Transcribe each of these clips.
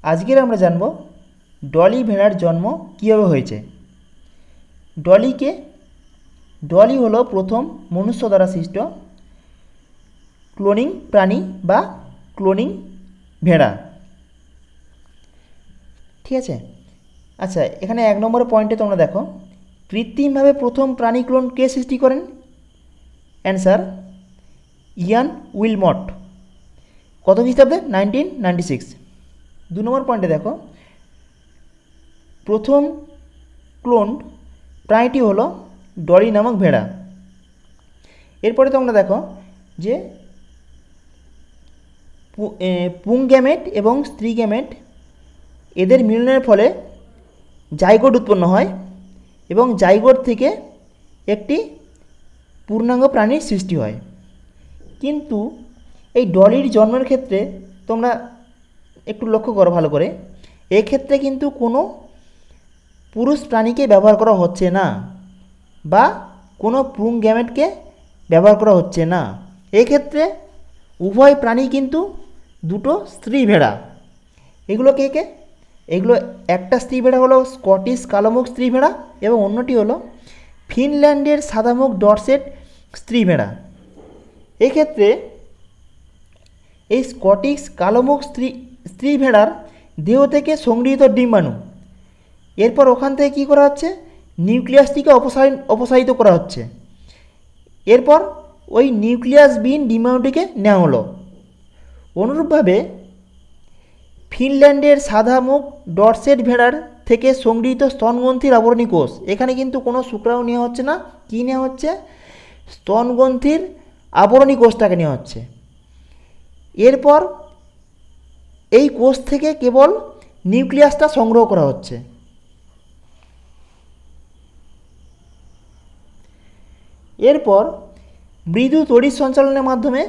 আজকের আমরা জানব ডলি ভেড়ার জন্ম কীভাবে হয়েছে। ডলি হলো প্রথম মনুষ্য দ্বারা সৃষ্ট ক্লোনিং প্রাণী বা ক্লোনিং ভেড়া। ঠিক আছে, আচ্ছা এখানে 1 নম্বর পয়েন্টে তোমরা দেখো, কৃত্রিমভাবে প্রথম প্রাণী ক্লোন কে সৃষ্টি করেন? অ্যান্সার ইয়ান উইলমট। কত খ্রিস্টাব্দে? 1996। 2 নম্বর পয়েন্টে দেখো, প্রথম ক্লোন প্রাণীটি হলো ডলি নামক ভেড়া। এরপরে তোমরা দেখো যে পুংগ্যামেট এবং স্ত্রী গ্যামেট এদের মিলনের ফলে জাইগোট উৎপন্ন হয় এবং জাইগোট থেকে একটি পূর্ণাঙ্গ প্রাণীর সৃষ্টি হয়। কিন্তু এই ডলির জন্মের ক্ষেত্রে তোমরা একটু লক্ষ্য করো ভালো করে, এক্ষেত্রে কিন্তু কোনো পুরুষ প্রাণীকে ব্যবহার করা হচ্ছে না বা কোনো পুংগ্যামেটকে ব্যবহার করা হচ্ছে না। এক্ষেত্রে উভয় প্রাণী কিন্তু দুটো স্ত্রী ভেড়া। এগুলো কে কে? এগুলো একটা স্ত্রী ভেড়া হলো স্কটিশ কালোমুখ স্ত্রী ভেড়া এবং অন্যটি হলো ফিনল্যান্ডের সাদামুখ ডরসেট স্ত্রী ভেড়া। এক্ষেত্রে এই স্কটিশ কালোমুখ স্ত্রী ভেড়ার দেহ থেকে সংগৃহীত ডিম্বাণু এরপর ওখান থেকে কী করা হচ্ছে, নিউক্লিয়াসটিকে অপসারিত করা হচ্ছে। এরপর ওই নিউক্লিয়াসবিহীন ডিম্বাণুটিকে নেওয়া হলো। অনুরূপভাবে ফিনল্যান্ডের সাদামুখ ডরসেট ভেড়ার থেকে সংগৃহীত স্তনগ্রন্থির আবরণী কোষ, এখানে কিন্তু কোনো শুক্রাণু নেওয়া হচ্ছে না, কী নেওয়া হচ্ছে? স্তনগ্রন্থির আবরণী কোষটাকে নেওয়া হচ্ছে। এরপর এই কোষ থেকে কেবল নিউক্লিয়াসটা সংগ্রহ করা হচ্ছে। এরপর মৃদু তড়িৎ সঞ্চালনের মাধ্যমে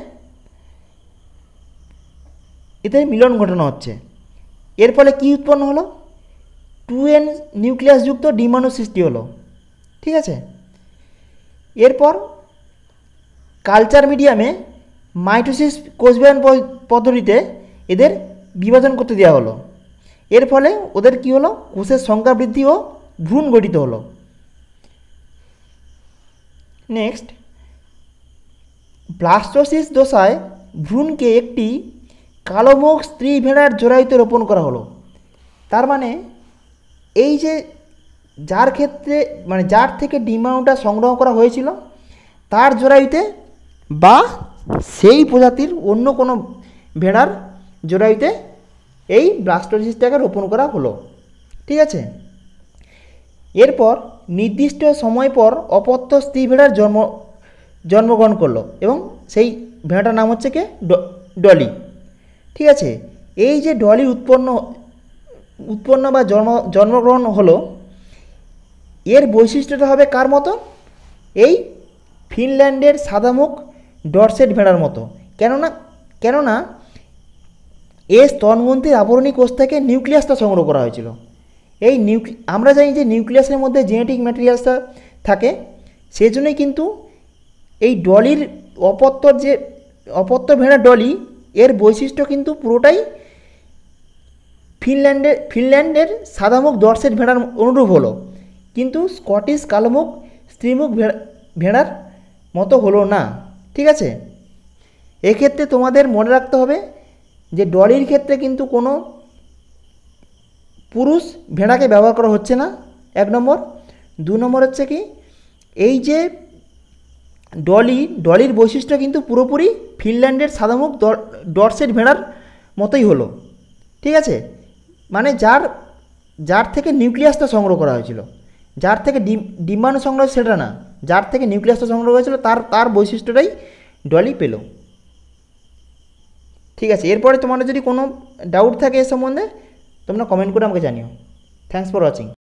এদের মিলন ঘটানো হচ্ছে। এর ফলে কী উৎপন্ন হলো? 2n নিউক্লিয়াসযুক্ত ডিম্বাণু সৃষ্টি হলো। ঠিক আছে, এরপর কালচার মিডিয়ামে মাইটোসিস কোষবিভাজন পদ্ধতিতে এদের বিভাজন করতে দেওয়া হলো। এর ফলে ওদের কী হলো? কোষের সংখ্যা বৃদ্ধি ও ভ্রূণ গঠিত হলো। নেক্সট, ব্লাস্টোসিস দশায় ভ্রূণকে একটি কালোমুখ স্ত্রী ভেড়ার জরায়ুতে রোপণ করা হলো। তার মানে এই যে যার ক্ষেত্রে যার থেকে ডিম্বাণুটা সংগ্রহ করা হয়েছিল তার জরায়ুতে বা সেই প্রজাতির অন্য কোনো ভেড়ার জরায়ুতে এই ব্লাস্টোসিসটাকে রোপণ করা হলো। ঠিক আছে, এরপর নির্দিষ্ট সময় পর অপত্য স্ত্রী ভেড়ার জন্মগ্রহণ করলো এবং সেই ভেড়াটার নাম হচ্ছে কে? ডলি। ঠিক আছে, এই যে ডলি উৎপন্ন বা জন্মগ্রহণ হলো, এর বৈশিষ্ট্যটা হবে কার মতো? এই ফিনল্যান্ডের সাদামুখ ডরসেট ভেড়ার মতো। কেননা এই স্তনগ্রন্থির আবরণী কোষ থেকে নিউক্লিয়াসটা সংগ্রহ করা হয়েছিল। এই আমরা জানি যে নিউক্লিয়াসের মধ্যে জেনেটিক ম্যাটেরিয়ালসটা থাকে, সেই জন্যই কিন্তু এই ডলির অপত্য ভেড়া ডলি এর বৈশিষ্ট্য কিন্তু পুরোটাই ফিনল্যান্ডের সাদামুখ ডরসেট ভেড়ার অনুরূপ হলো, কিন্তু স্কটিশ কালোমুখ স্ত্রীমুখ ভেড়ার মতো হলো না। ঠিক আছে, এক্ষেত্রে তোমাদের মনে রাখতে হবে যে ডলির ক্ষেত্রে কিন্তু কোনো পুরুষ ভেড়াকে ব্যবহার করা হচ্ছে না, 1 নম্বর। 2 নম্বর হচ্ছে কি, এই যে ডলির বৈশিষ্ট্য কিন্তু পুরোপুরি ফিনল্যান্ডের সাদামুখ ডরসেট ভেড়ার মতোই হলো। ঠিক আছে, মানে যার থেকে নিউক্লিয়াসটা সংগ্রহ করা হয়েছিল, যার থেকে ডিম্বাণু সংগ্রহ সেটা না, যার থেকে নিউক্লিয়াসটা সংগ্রহ হয়েছিল তার বৈশিষ্ট্যটাই ডলি পেল। ঠিক আছে, এরপরে তোমাদের যদি কোনো ডাউট থাকে এ সম্বন্ধে তোমরা কমেন্ট করে আমাকে জানিও। Thanks for watching.